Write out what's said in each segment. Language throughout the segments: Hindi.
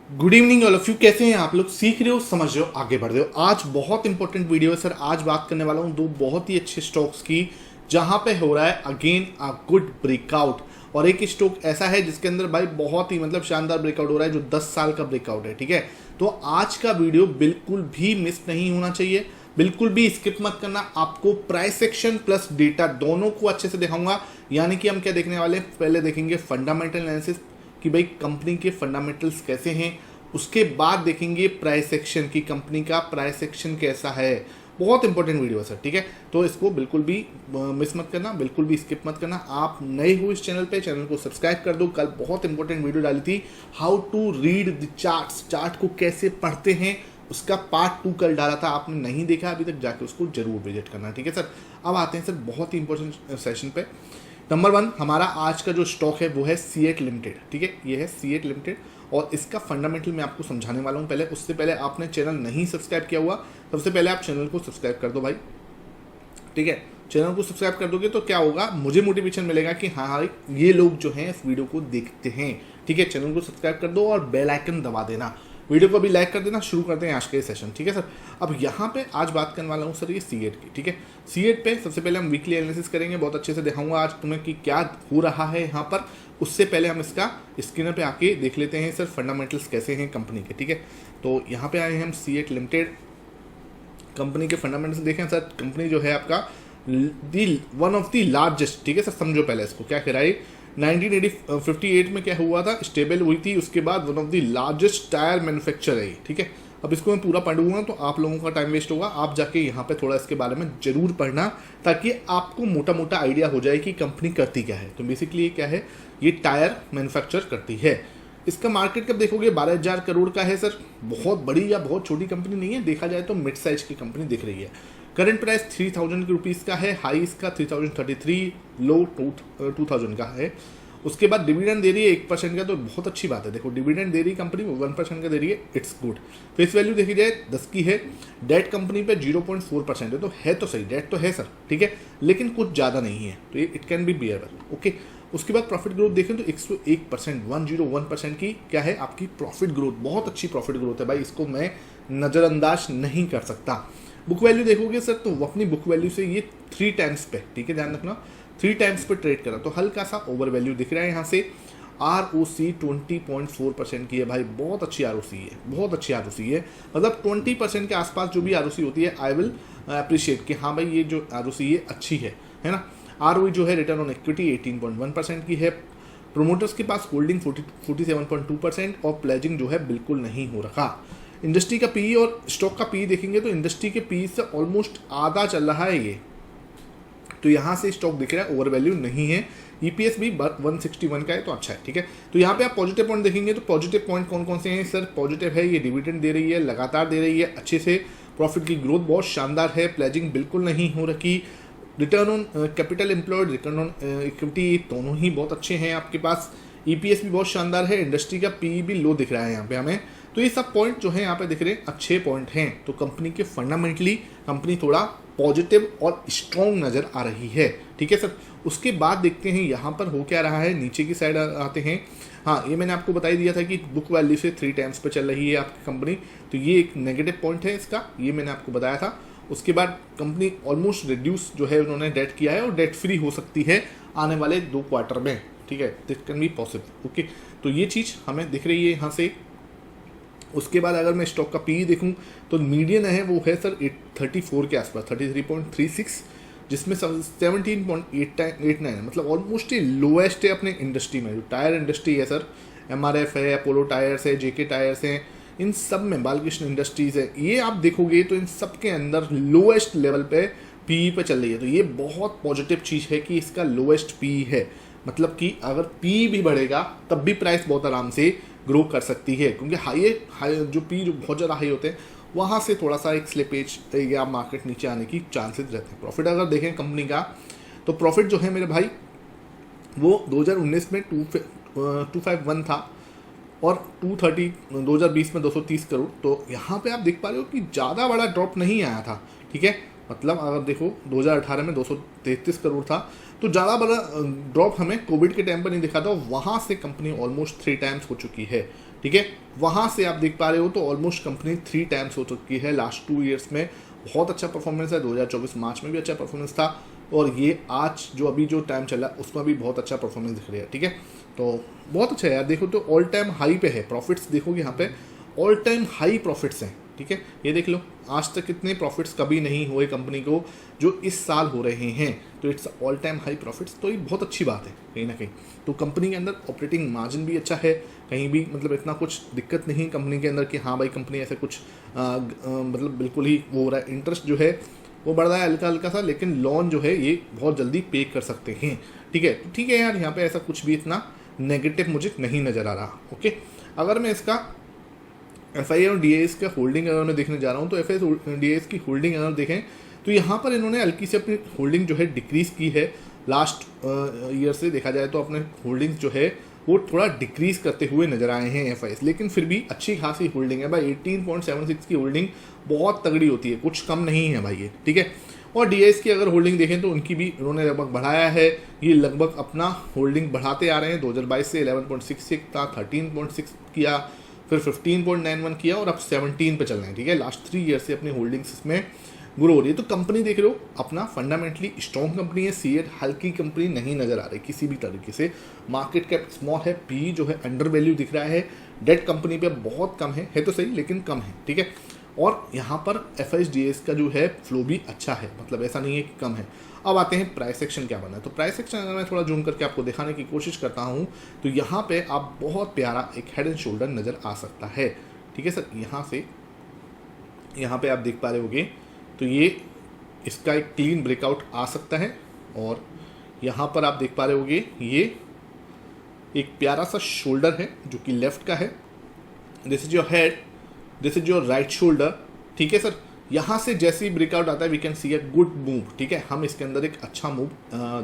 Good evening all of you. कैसे हैं आप लोग? सीख रहे हो, समझ रहे हो, आगे बढ़ रहे हो। आज बहुत इंपॉर्टेंट वीडियो है सर। आज बात करने वाला हूं दो बहुत ही अच्छे स्टॉक्स की जहां पे हो रहा है अगेन अ गुड ब्रेकआउट। और एक स्टॉक ऐसा है जिसके अंदर भाई बहुत ही शानदार ब्रेकआउट हो रहा है जो 10 साल का ब्रेकआउट है। ठीक है, तो आज का वीडियो बिल्कुल भी मिस नहीं होना चाहिए, बिल्कुल भी स्किप मत करना। आपको प्राइस सेक्शन प्लस डेटा दोनों को अच्छे से दिखाऊंगा। यानी कि हम क्या देखने वाले हैं, पहले देखेंगे फंडामेंटल एनालिसिस कि भाई कंपनी के फंडामेंटल्स कैसे हैं, उसके बाद देखेंगे प्राइस सेक्शन की कंपनी का प्राइस सेक्शन कैसा है। बहुत इंपॉर्टेंट वीडियो है सर। ठीक है, तो इसको बिल्कुल भी मिस मत करना, बिल्कुल भी स्किप मत करना। आप नए हो इस चैनल पे, चैनल को सब्सक्राइब कर दो। कल बहुत इंपॉर्टेंट वीडियो डाली थी, how to read the charts, chart को कैसे पढ़ते हैं, उसका पार्ट 2 कल डाला था। आपने नहीं देखा अभी तक, जाके उसको जरूर विजिट करना। ठीक है सर, अब आते हैं सर बहुत ही इंपॉर्टेंट सेशन पे। नंबर 1 हमारा आज का जो स्टॉक है वो है सीएट लिमिटेड। ठीक है, ये है सीएट लिमिटेड और इसका फंडामेंटल मैं आपको समझाने वाला हूँ। पहले उससे पहले आपने चैनल नहीं सब्सक्राइब किया हुआ, सबसे पहले आप चैनल को सब्सक्राइब कर दो भाई। ठीक है, चैनल को सब्सक्राइब कर दोगे तो क्या होगा, मुझे मोटिवेशन मिलेगा कि हाँ ये लोग जो हैं इस वीडियो को देखते हैं। ठीक है, चैनल को सब्सक्राइब कर दो और बेल आइकन दबा देना, वीडियो को भी लाइक कर देना। शुरू करते हैं आज के सेशन। ठीक है सर, अब यहाँ पे आज बात करने वाला हूँ सर ये सीएट की। ठीक है, सीएट पे सबसे पहले हम वीकली एनालिसिस करेंगे, बहुत अच्छे से दिखाऊंगा आज तुम्हें कि क्या हो रहा है यहाँ पर। उससे पहले हम इसका स्क्रीन पे आके देख लेते हैं सर फंडामेंटल्स कैसे हैं कंपनी के। ठीक है, तो यहाँ पे आए हैं हम सीएट लिमिटेड, कंपनी के फंडामेंटल्स देखें सर। कंपनी जो है आपका वन ऑफ द लार्जेस्ट, ठीक है सर, समझो पहले इसको क्या कह रहा है। 1958 में क्या हुआ था, स्टेबल हुई थी, उसके बाद one of the largest tyre manufacturer है। ठीक है, अब इसको मैं पूरा पढ़ूंगा तो आप लोगों का टाइम वेस्ट होगा। आप जाके यहाँ पे थोड़ा इसके बारे में जरूर पढ़ना ताकि आपको मोटा मोटा आइडिया हो जाए कि कंपनी करती क्या है। तो बेसिकली ये क्या है, ये टायर मैन्युफैक्चर करती है। इसका मार्केट कैप देखोगे 12,000 करोड़ का है सर। बहुत बड़ी या बहुत छोटी कंपनी नहीं है, देखा जाए तो मिड साइज की कंपनी दिख रही है। करंट प्राइस 3000 रुपीज़ का है, हाई इसका 3033, लो 2000 का है। उसके बाद डिविडेंड दे रही है 1% का, तो बहुत अच्छी बात है। देखो डिविडेंड दे रही है कंपनी 1% का दे रही है, इट्स गुड। फेस वैल्यू देखी जाए 10 की है। डेट कंपनी पे 0.4% है तो सही, डेट तो है सर। ठीक है, लेकिन कुछ ज़्यादा नहीं है, तो ये it can be bearable. Okay, उसके बाद प्रॉफिट ग्रोथ देखें तो 101%, 101% की क्या है आपकी प्रॉफिट ग्रोथ। बहुत अच्छी प्रॉफिट ग्रोथ है भाई, इसको मैं नज़रअंदाज नहीं कर सकता। बुक वैल्यू देखोगे सर तो अपनी बुक वैल्यू से ये 3 टाइम्स पे, ठीक है ध्यान रखना, 3 टाइम्स पे ट्रेड करा, तो हल्का सा ओवर वैल्यू दिख रहा है यहाँ से। ROC 20.4% की है भाई, बहुत अच्छी ROC है, बहुत अच्छी ROC है। मतलब 20% के आसपास जो भी ROC होती है आई विल अप्रिशिएट कि हाँ भाई ये जो ROC है अच्छी है ना। ROE जो है रिटर्न ऑन इक्विटी 18.1% की है। प्रोमोटर्स के पास होल्डिंग 47.2% और प्लेजिंग जो है बिल्कुल नहीं हो रखा। इंडस्ट्री का पी और स्टॉक का पी देखेंगे तो इंडस्ट्री के पी से ऑलमोस्ट आधा चल रहा है ये, तो यहाँ से स्टॉक दिख रहा है ओवर वैल्यू नहीं है। EPS भी 161 का है, तो अच्छा है। ठीक है, तो यहाँ पे आप पॉजिटिव पॉइंट देखेंगे तो पॉजिटिव पॉइंट कौन कौन से हैं सर? पॉजिटिव है ये डिविडेंड दे रही है, लगातार दे रही है अच्छे से, प्रॉफिट की ग्रोथ बहुत शानदार है, प्लेजिंग बिल्कुल नहीं हो रखी, return on capital employed, return on equity दोनों ही बहुत अच्छे हैं आपके पास। EPS भी बहुत शानदार है, इंडस्ट्री का पी भी लो दिख रहा है यहाँ पे हमें। तो ये सब पॉइंट जो है यहाँ पे दिख रहे हैं अच्छे पॉइंट हैं, तो कंपनी के फंडामेंटली कंपनी थोड़ा पॉजिटिव और स्ट्रॉन्ग नज़र आ रही है। ठीक है सर, उसके बाद देखते हैं यहाँ पर हो क्या रहा है। नीचे की साइड आते हैं। हाँ, ये मैंने आपको बता ही दिया था कि बुक वैल्यू से 3 टाइम्स पे चल रही है आपकी कंपनी, तो ये एक नेगेटिव पॉइंट है इसका, ये मैंने आपको बताया था। उसके बाद कंपनी ऑलमोस्ट रिड्यूस जो है उन्होंने डेट किया है और डेट फ्री हो सकती है आने वाले 2 क्वार्टर में। ठीक है, this can be possible. Okay, तो ये चीज़ हमें दिख रही है यहाँ से। उसके बाद अगर मैं स्टॉक का पी देखूं तो मीडियन है वो है सर 34 के आसपास, 33.36, जिसमें 17.89 है, मतलब ऑलमोस्ट ही लोएस्ट है अपने इंडस्ट्री में। जो टायर इंडस्ट्री है सर, MRF है, अपोलो टायर्स है, JK टायर्स हैं, इन सब में बालकृष्ण इंडस्ट्रीज़ है, ये आप देखोगे तो इन सब के अंदर लोएस्ट लेवल पे पी पे चल रही है। तो ये बहुत पॉजिटिव चीज़ है कि इसका लोएस्ट पी है, मतलब कि अगर पी भी बढ़ेगा तब भी प्राइस बहुत आराम से ग्रो कर सकती है, क्योंकि हाई जो पी जो बहुत ज़्यादा हाई होते हैं वहाँ से थोड़ा सा एक स्लिपेज या मार्केट नीचे आने की चांसेस रहते हैं। प्रॉफिट अगर देखें कंपनी का तो प्रॉफिट जो है मेरे भाई वो 2019 में 251 था और 230 2020 में 230 करोड़। तो यहाँ पे आप देख पा रहे हो कि ज़्यादा बड़ा ड्रॉप नहीं आया था। ठीक है, मतलब अगर देखो 2018 में 233 करोड़ था, तो ज़्यादा बड़ा ड्रॉप हमें कोविड के टाइम पर नहीं दिखा था, वहाँ से कंपनी ऑलमोस्ट 3 टाइम्स हो चुकी है। ठीक ठीक है। वहाँ से आप देख पा रहे हो तो ऑलमोस्ट कंपनी 3 टाइम्स हो चुकी है लास्ट 2 ईयर्स में। बहुत अच्छा परफॉर्मेंस है, 2024 मार्च में भी अच्छा परफॉर्मेंस था और ये आज जो अभी जो टाइम चला उसमें भी बहुत अच्छा परफॉर्मेंस दिख रहा है, ठीक है। तो बहुत अच्छा है यार, देखो तो ऑल टाइम हाई पे है, प्रॉफिट्स देखोगे यहाँ पे ऑल टाइम हाई प्रॉफिट्स हैं, ठीक है। ये देख लो आज तक इतने प्रॉफिट्स कभी नहीं हुए कंपनी को जो इस साल हो रहे हैं, तो it's all time high profits, तो ये बहुत अच्छी बात है कहीं ना कहीं। तो कंपनी के अंदर ऑपरेटिंग मार्जिन भी अच्छा है, कहीं भी मतलब इतना कुछ दिक्कत नहीं कंपनी के अंदर कि हाँ भाई कंपनी ऐसे कुछ मतलब बिल्कुल ही वो हो रहा है। इंटरेस्ट जो है वो बढ़ रहा है हल्का हल्का सा, लेकिन लोन जो है ये बहुत जल्दी पे कर सकते हैं, ठीक है। तो ठीक है यार, यहाँ पे ऐसा कुछ भी इतना नेगेटिव मुझे नहीं नज़र आ रहा, ओके। अगर मैं इसका एफआई और डीएस का होल्डिंग अगर मैं देखने जा रहा हूँ तो एफआई डीएस की होल्डिंग अगर देखें तो यहाँ पर इन्होंने हल्की से अपनी होल्डिंग जो है डिक्रीज़ की है। लास्ट ईयर से देखा जाए तो अपने होल्डिंग्स जो है वो थोड़ा डिक्रीज़ करते हुए नजर आए हैं एफआईएस, लेकिन फिर भी अच्छी खासी होल्डिंग है भाई। 18.76 की होल्डिंग बहुत तगड़ी होती है, कुछ कम नहीं है भाई ये, ठीक है। और डीएस की अगर होल्डिंग देखें तो उनकी भी उन्होंने लगभग बढ़ाया है, ये लगभग अपना होल्डिंग बढ़ाते आ रहे हैं। 2022 से 11.66 था, 13.6 किया, फिर 15.91 किया और अब 17 पे चल रहे हैं, ठीक है। लास्ट 3 ईयर से अपनी होल्डिंग्स इसमें ग्रो हो रही है। तो कंपनी देख रहे हो अपना फंडामेंटली स्ट्रॉन्ग कंपनी है। सीएट हल्की कंपनी नहीं नजर आ रही किसी भी तरीके से। मार्केट कैप स्मॉल है, पी जो है अंडर वैल्यू दिख रहा है, डेट कंपनी पे बहुत कम है तो सही लेकिन कम है, ठीक है। और यहाँ पर एफआईडीएस का जो है फ्लो भी अच्छा है, मतलब ऐसा नहीं है कि कम है। अब आते हैं प्राइस एक्शन क्या बना है। तो प्राइस एक्शन अगर मैं थोड़ा जूम करके आपको दिखाने की कोशिश करता हूँ तो यहाँ पे आप बहुत प्यारा एक हेड एंड शोल्डर नज़र आ सकता है, ठीक है सर। यहाँ पे आप देख पा रहे होगे तो ये इसका एक क्लीन ब्रेकआउट आ सकता है और यहाँ पर आप देख पा रहे होगे ये एक प्यारा सा शोल्डर है जो कि लेफ्ट का है। This is your head, this is your right shoulder, ठीक है सर। यहाँ से जैसे ही ब्रेकआउट आता है we can see a good move, ठीक है। हम इसके अंदर एक अच्छा मूव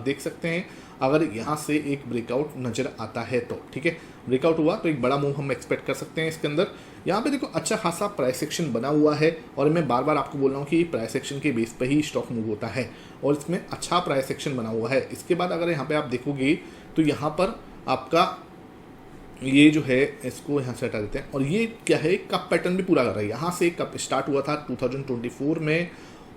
देख सकते हैं अगर यहाँ से एक ब्रेकआउट नज़र आता है तो, ठीक है। ब्रेकआउट हुआ तो एक बड़ा मूव हम एक्सपेक्ट कर सकते हैं इसके अंदर। यहाँ पे देखो अच्छा खासा प्राइस एक्शन बना हुआ है और मैं बार बार आपको बोल रहा हूँ कि प्राइस एक्शन के बेस पे ही स्टॉक मूव होता है और इसमें अच्छा प्राइस एक्शन बना हुआ है। इसके बाद अगर यहाँ पे आप देखोगे तो यहाँ पर आपका ये जो है इसको यहाँ से हटा देते हैं और ये क्या है कप पैटर्न भी पूरा कर रहा है। यहाँ से कप स्टार्ट हुआ था 2024 में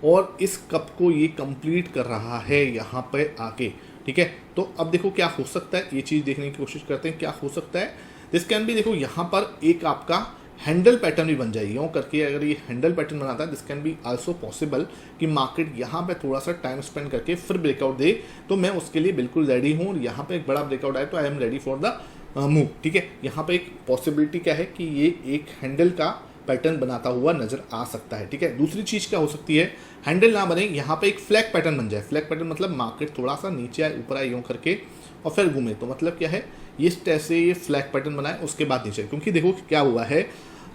और इस कप को ये कंप्लीट कर रहा है यहाँ पे आके, ठीक है। तो अब देखो क्या हो सकता है, ये चीज़ देखने की कोशिश करते हैं क्या हो सकता है। दिस कैन भी देखो यहाँ पर एक आपका हैंडल पैटर्न भी बन जाए यूँ करके। अगर ये हैंडल पैटर्न बनाता है this can be also possible कि मार्केट यहाँ पे थोड़ा सा टाइम स्पेंड करके फिर ब्रेकआउट दे, तो मैं उसके लिए बिल्कुल रेडी हूँ। और यहाँ पे एक बड़ा ब्रेकआउट आए तो I am ready for the move, ठीक है। यहाँ पे एक पॉसिबिलिटी क्या है कि ये एक हैंडल का पैटर्न बनाता हुआ नजर आ सकता है, ठीक है। दूसरी चीज़ क्या हो सकती है, हैंडल ना बने यहाँ पे एक फ्लैग पैटर्न बन जाए। फ्लैग पैटर्न मतलब मार्केट थोड़ा सा नीचे आए ऊपर आए यूँ करके और फिर घूमे, तो मतलब क्या है इस ऐसे ये फ्लैग पैटर्न बनाए उसके बाद नीचे। क्योंकि देखो क्या हुआ है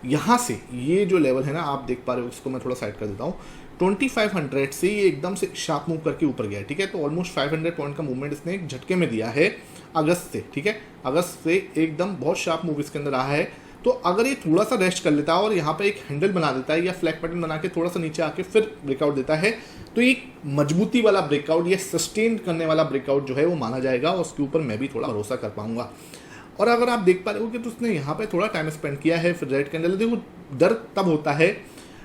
यहाँ से ये जो लेवल है ना आप देख पा रहे हो, इसको मैं थोड़ा साइड कर देता हूँ। 2500 से ये एकदम से शार्प मूव करके ऊपर गया है, ठीक है। तो ऑलमोस्ट 500 पॉइंट का मूवमेंट इसने एक झटके में दिया है अगस्त से, ठीक है। अगस्त से एकदम बहुत शार्प मूव इसके अंदर रहा है। तो अगर ये थोड़ा सा रेस्ट कर लेता है और यहाँ पे एक हैंडल बना देता है या फ्लैग पैटर्न बना के थोड़ा सा नीचे आके फिर ब्रेकआउट देता है तो एक मजबूती वाला ब्रेकआउट या सस्टेन करने वाला ब्रेकआउट जो है वो माना जाएगा और उसके ऊपर मैं भी थोड़ा भरोसा कर पाऊंगा। और अगर आप देख पा रहे हो कि तो उसने यहाँ पे थोड़ा टाइम स्पेंड किया है। फिर रेड कैंडल, देखो डर तब होता है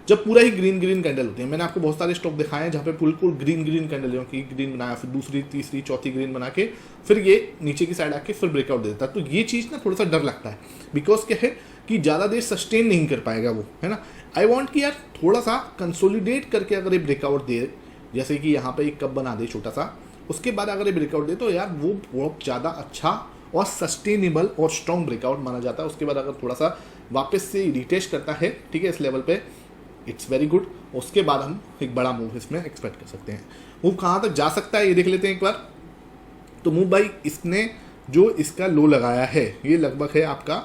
जब पूरा ही ग्रीन ग्रीन कैंडल होती है। मैंने आपको बहुत सारे स्टॉक दिखाए हैं जहाँ पे बिल्कुल ग्रीन ग्रीन कैंडल की ग्रीन बनाया, फिर दूसरी तीसरी चौथी ग्रीन बना के फिर ये नीचे की साइड आके फिर ब्रेकआउट दे देता है। तो ये चीज़ ना थोड़ा सा डर लगता है, बिकॉज क्या है कि ज़्यादा देर सस्टेन नहीं कर पाएगा वो, है ना। आई वॉन्ट कि यार थोड़ा सा कंसोलिडेट करके अगर ये ब्रेकआउट दे, जैसे कि यहाँ पे एक कप बना दे छोटा सा, उसके बाद अगर ये ब्रेकआउट दे तो यार वो बहुत ज़्यादा अच्छा और सस्टेनेबल और स्ट्रॉन्ग ब्रेकआउट माना जाता है। उसके बाद अगर थोड़ा सा वापस से रिटेस्ट करता है, ठीक है, इस लेवल पे, इट्स वेरी गुड। उसके बाद हम एक बड़ा मूव इसमें एक्सपेक्ट कर सकते हैं। मूव कहाँ तक जा सकता है ये देख लेते हैं एक बार। तो मूव भाई इसने जो इसका लो लगाया है ये लगभग है आपका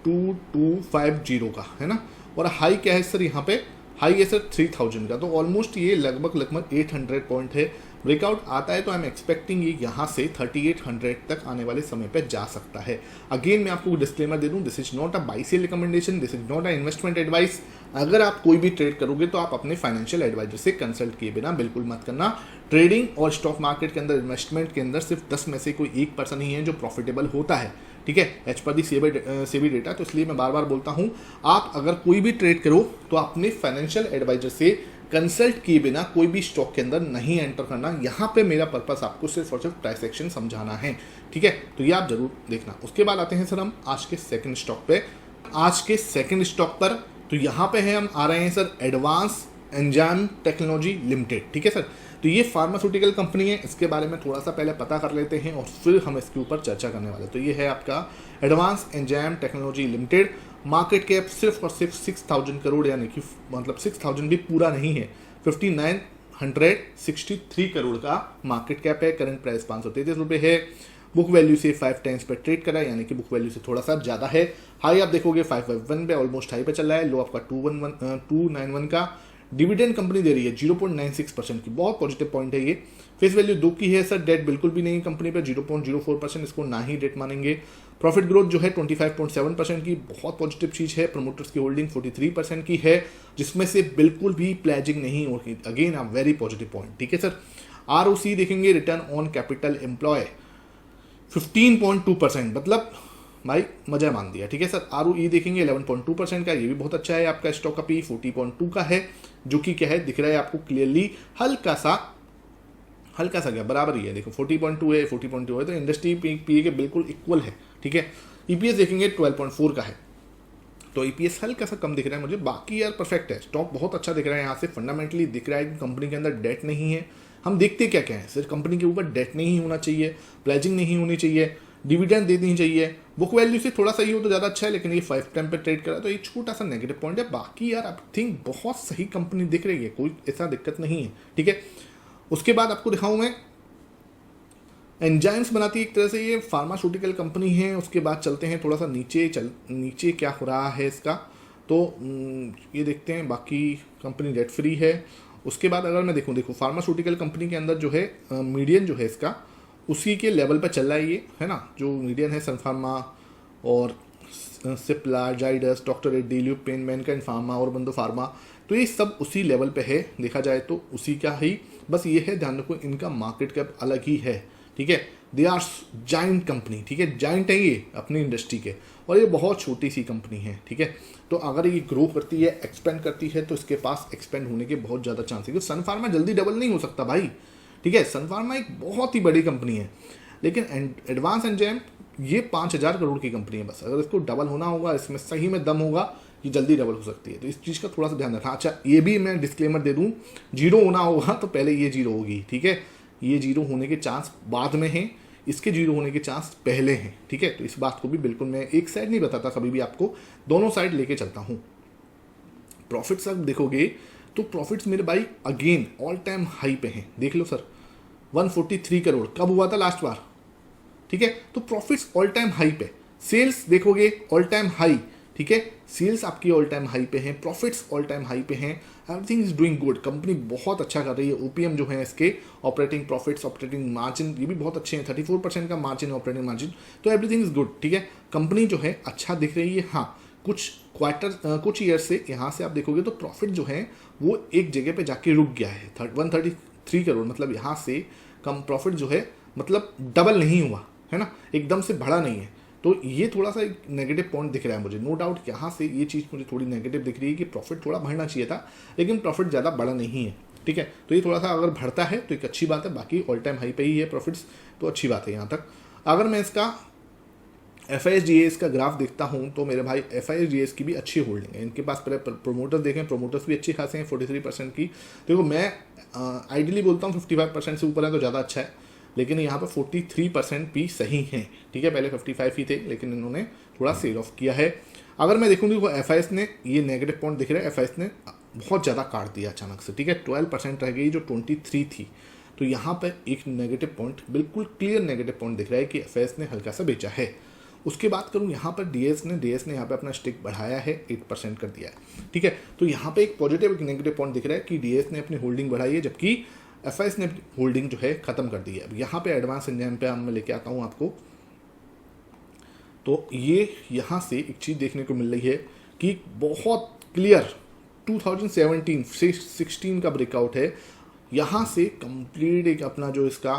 2250 का, है ना। और हाई क्या है सर, यहाँ पे हाई है सर 3000 का। तो ऑलमोस्ट ये लगभग 800 पॉइंट है ब्रेकआउट आता है तो आई एम एक्सपेक्टिंग ये यहाँ से 3800 तक आने वाले समय पे जा सकता है। अगेन मैं आपको डिस्क्लेमर दे दूं, this is not a buy sell recommendation, this is not a investment advice. अगर आप कोई भी ट्रेड करोगे तो आप अपने फाइनेंशियल एडवाइजर से कंसल्ट किए बिना बिल्कुल मत करना। ट्रेडिंग और स्टॉक मार्केट के अंदर, इन्वेस्टमेंट के अंदर सिर्फ 10 में से कोई 1% ही है जो प्रॉफिटेबल होता है, ठीक है, एज पर दी सेबी डेटा। तो इसलिए मैं बार बार बोलता हूँ, आप अगर कोई भी ट्रेड करो तो अपने फाइनेंशियल एडवाइजर से कंसल्ट किए बिना कोई भी स्टॉक के अंदर नहीं एंटर करना। यहाँ पे मेरा पर्पस आपको सिर्फ और सिर्फ प्राइस एक्शन समझाना है, ठीक है, तो ये आप जरूर देखना। उसके बाद आते हैं सर हम आज के सेकंड स्टॉक पे। आज के सेकंड स्टॉक पर तो यहाँ पे है, हम आ रहे हैं sir advance enzyme technology limited, ठीक है सर। तो ये फार्मास्यूटिकल कंपनी है, इसके बारे में थोड़ा सा पहले पता कर लेते हैं और फिर हम इसके ऊपर चर्चा करने वाले। तो ये है आपका advance enzyme technology limited. Market cap सिर्फ और सिर्फ 6000 करोड़, यानी कि मतलब 6000 भी पूरा नहीं है, 5963 करोड़ का मार्केट कैप है। करंट प्राइस 533 रुपये है। बुक वैल्यू से 5 टाइम्स पे ट्रेड करा है, यानी कि बुक वैल्यू से थोड़ा सा ज़्यादा है। हाई आप देखोगे 551 पे, ऑलमोस्ट हाई पे चल रहा है। लो आपका 291 का। डिविडेंड कंपनी दे रही है 0.96% की, बहुत पॉजिटिव पॉइंट है ये। फेस वैल्यू 2 की है सर। डेट बिल्कुल भी नहीं कंपनी पे, 0.04%, इसको ना ही डेट मानेंगे। प्रॉफिट ग्रोथ जो है 25.7% की, बहुत पॉजिटिव चीज़ है। प्रमोटर्स की होल्डिंग 43% की है, जिसमें से बिल्कुल भी प्लेजिंग नहीं होगी। Again a very positive point, ठीक है सर। ROC देखेंगे, रिटर्न ऑन कैपिटल एम्प्लॉय 15.2%, मतलब भाई मजा मान दिया, ठीक है सर। ROE देखेंगे 11.2% का, ये भी बहुत अच्छा है। आपका स्टॉक का P 40.2 का है, जो कि क्या है दिख रहा है आपको क्लियरली, हल्का सा क्या बराबर ही है, देखो 40.2 है, 40.2 है, तो इंडस्ट्री पी के बिल्कुल इक्वल है, ठीक है। EPS देखेंगे 12.4 का है, तो EPS हल्का सा कम दिख रहा है मुझे, बाकी यार परफेक्ट है। स्टॉक बहुत अच्छा दिख रहा है, यहाँ से फंडामेंटली दिख रहा है कि कंपनी के अंदर डेट नहीं है। हम देखते क्या क्या है, सिर्फ कंपनी के ऊपर डेट नहीं होना चाहिए, प्लेजिंग नहीं होनी चाहिए, डिविडेंड देनी चाहिए, बुक वैल्यू से थोड़ा सही हो तो ज़्यादा अच्छा है, लेकिन ये 5 टाइम पे ट्रेड करा तो ये छोटा सा नेगेटिव पॉइंट है। बाकी यार आई थिंक बहुत सही कंपनी दिख रही है, कोई ऐसा दिक्कत नहीं है, ठीक है। उसके बाद आपको दिखाऊं मैं, एंजाइम्स बनाती है एक तरह से, ये फार्मास्यूटिकल कंपनी है। उसके बाद चलते हैं थोड़ा सा नीचे क्या हो रहा है इसका, तो ये देखते हैं। बाकी कंपनी डेट फ्री है। उसके बाद अगर मैं देखो फार्मास्यूटिकल कंपनी के अंदर जो है मीडियन जो है इसका उसी के लेवल पर चल रहा है, ये है ना, जो मीडियन है सन फार्मा और सिप्ला, जाइडस, डॉक्टर रेड्डी, ल्यूपेन, मैनकाइंड फार्मा और बंदो फार्मा, तो ये सब उसी लेवल पे है, देखा जाए तो उसी का ही। बस ये है ध्यान रखो, इनका मार्केट कैप अलग ही है, ठीक है। दे आर जाइंट कंपनी, ठीक है, जाइंट है ये अपनी इंडस्ट्री के, और ये बहुत छोटी सी कंपनी है, ठीक है। तो अगर ये ग्रो करती है, एक्सपेंड करती है, तो इसके पास एक्सपेंड होने के बहुत ज़्यादा चांस है, क्योंकि सन फार्मा जल्दी डबल नहीं हो सकता भाई, ठीक है। सन फार्मा एक बहुत ही बड़ी कंपनी है, लेकिन एडवांस एंजाइम ये 5000 करोड़ की कंपनी है। बस अगर इसको डबल होना होगा, इसमें सही में दम होगा, ये जल्दी डबल हो सकती है, तो इस चीज़ का थोड़ा सा ध्यान रखना। अच्छा, ये भी मैं डिस्क्लेमर दे दूं, जीरो होना होगा तो पहले ये जीरो होगी, ठीक है। ये जीरो होने के चांस बाद में हैं, इसके जीरो होने के चांस पहले हैं, ठीक है। तो इस बात को भी बिल्कुल मैं एक साइड नहीं बताता, कभी भी आपको दोनों साइड लेके चलता हूँ। प्रॉफिट्स अब देखोगे तो प्रॉफिट्स मेरे भाई अगेन ऑल टाइम हाई पे हैं, देख लो सर, 143 करोड़ कब हुआ था लास्ट बार, ठीक है। तो प्रॉफिट्स ऑल टाइम हाई पे, सेल्स देखोगे ऑल टाइम हाई, ठीक है, सेल्स आपकी ऑल टाइम हाई पे हैं, प्रॉफिट्स ऑल टाइम हाई पे हैं, everything is doing good, company बहुत अच्छा कर रही है। ओपीएम जो है इसके, ऑपरेटिंग प्रॉफिट्स, ऑपरेटिंग मार्जिन, ये भी बहुत अच्छे हैं, 34% का मार्जिन, ऑपरेटिंग मार्जिन, तो एवरीथिंग इज गुड, ठीक है। कंपनी जो है अच्छा दिख रही है। हाँ, कुछ ईयर से यहाँ से आप देखोगे तो प्रॉफिट जो है वो एक जगह पे जाके रुक गया है, 133 करोड़, मतलब यहाँ से कम प्रॉफिट जो है मतलब डबल नहीं हुआ है ना, एकदम से बढ़ा नहीं है, तो ये थोड़ा सा एक नेगेटिव पॉइंट दिख रहा है मुझे, नो डाउट। यहाँ से ये चीज़ मुझे थोड़ी नेगेटिव दिख रही है कि प्रॉफिट थोड़ा बढ़ना चाहिए था, लेकिन प्रॉफिट ज़्यादा बड़ा नहीं है, ठीक है। तो ये थोड़ा सा अगर बढ़ता है तो एक अच्छी बात है, बाकी ऑल टाइम हाई पे ही है प्रॉफिट्स, तो अच्छी बात है यहाँ तक। अगर मैं इसका FISGS का ग्राफ देखता हूँ तो मेरे भाई FISGS की भी अच्छी होल्डिंग है, इनके पास पहले प्रोमोटर्स देखें, प्रोमोटर्स भी अच्छे खासे हैं, 43% की। देखो मैं आइडियली बोलता हूँ 55% से ऊपर है तो ज़्यादा अच्छा है, लेकिन यहाँ पर 43% भी सही है, ठीक है। पहले 55 ही थे, लेकिन इन्होंने थोड़ा सेल ऑफ किया है। अगर मैं देखूँगी वो FIS ने, ये नेगेटिव पॉइंट दिख रहा है, FIS ने बहुत ज़्यादा काट दिया अचानक से, ठीक है, 12% रह गई जो 23 थी, तो यहाँ पर एक नेगेटिव पॉइंट, बिल्कुल क्लियर नेगेटिव पॉइंट दिख रहा है कि FIS ने हल्का सा बेचा है। उसके बात करूँ यहाँ पर DS ने यहाँ पे अपना स्टिक बढ़ाया है, 8% कर दिया है, ठीक है। तो यहाँ पे एक पॉजिटिव एक नेगेटिव पॉइंट दिख रहा है कि DS ने अपनी होल्डिंग बढ़ाई है, जबकि एफआईएस ने होल्डिंग जो है खत्म कर दी है। अब यहाँ पे एडवांस इंडियन पे मैं लेके आता हूँ आपको, तो ये यहाँ से एक चीज़ देखने को मिल रही है कि बहुत क्लियर 2017 से 16 का ब्रेकआउट है। यहाँ से कंप्लीट एक अपना जो इसका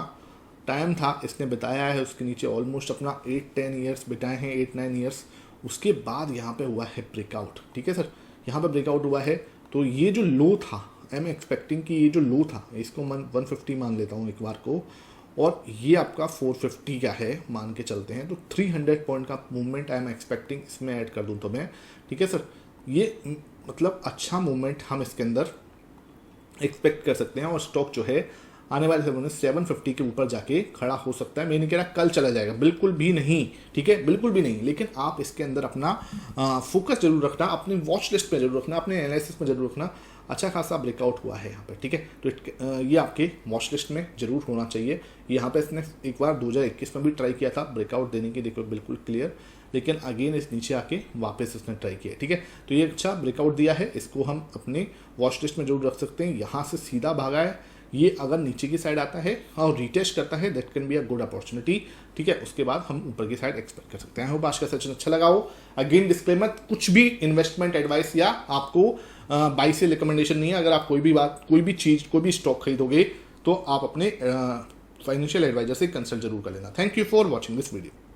टाइम था इसने बताया है, उसके नीचे ऑलमोस्ट अपना 8-10 ईयर्स बिताए हैं, 8-9 ईयर्स। उसके बाद यहाँ पे हुआ है ब्रेकआउट, ठीक है सर, यहाँ पे ब्रेकआउट हुआ है। तो ये जो लो था, आई एम एक्सपेक्टिंग कि ये जो लो था इसको 150 मान लेता हूँ एक बार को, और ये आपका 450 का है मान के चलते हैं, तो 300 पॉइंट का मूवमेंट आई एम एक्सपेक्टिंग इसमें ऐड कर दूँ तो मैं, ठीक है सर। ये मतलब अच्छा मूवमेंट हम इसके अंदर एक्सपेक्ट कर सकते हैं, और स्टॉक जो है आने वाले समय में 750 के ऊपर जाके खड़ा हो सकता है। मैं नहीं कह रहा कल चला जाएगा, बिल्कुल भी नहीं, ठीक है, बिल्कुल भी नहीं, लेकिन आप इसके अंदर अपना फोकस जरूर रखना, अपनी वॉच लिस्ट पे जरूर रखना, अपने एनालिसिस में जरूर रखना। अच्छा खासा ब्रेकआउट हुआ है यहाँ पे, ठीक है, तो ये आपके वॉच लिस्ट में जरूर होना चाहिए। यहाँ पे इसने एक बार 2021 में भी ट्राई किया था ब्रेकआउट देने की, देखो बिल्कुल क्लियर, लेकिन अगेन इस नीचे आके वापस इसने ट्राई किया, ठीक है। तो ये अच्छा ब्रेकआउट दिया है, इसको हम अपने वॉच लिस्ट में जरूर रख सकते हैं। यहाँ से सीधा भागा है, ये अगर नीचे की साइड आता है और रिटेस्ट करता है, that can be a good opportunity, ठीक है। उसके बाद हम ऊपर की साइड एक्सपेक्ट कर सकते हैं। होप आज का सेशन अच्छा लगा हो। अगेन डिस्क्लेमर, कुछ भी इन्वेस्टमेंट एडवाइस या आपको बाई से रिकमेंडेशन नहीं है। अगर आप कोई भी बात, कोई भी चीज़, कोई भी स्टॉक खरीदोगे तो आप अपने फाइनेंशियल एडवाइजर से कंसल्ट जरूर कर लेना। Thank you for watching this video.